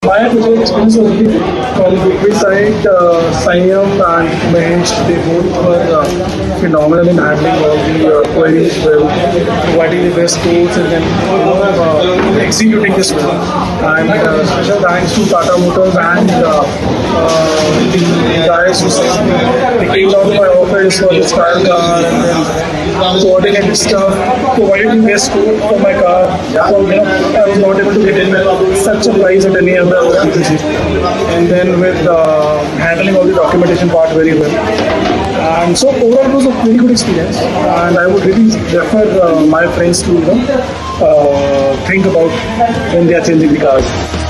My project experience was really good. From GroupWe side, Sanyam and Mahesh, they both were phenomenal in handling all the queries well, providing the best codes and then executing this well. And special thanks to Tata Motors and the guys who they came down to my office for this trial car and then coordinated stuff, providing the best code for my car. So, I was not able to get in such a price at any other dealership. And then with handling all the documentation part very well. And so overall it was a very good experience and I would really refer my friends to think about when they are changing the cars.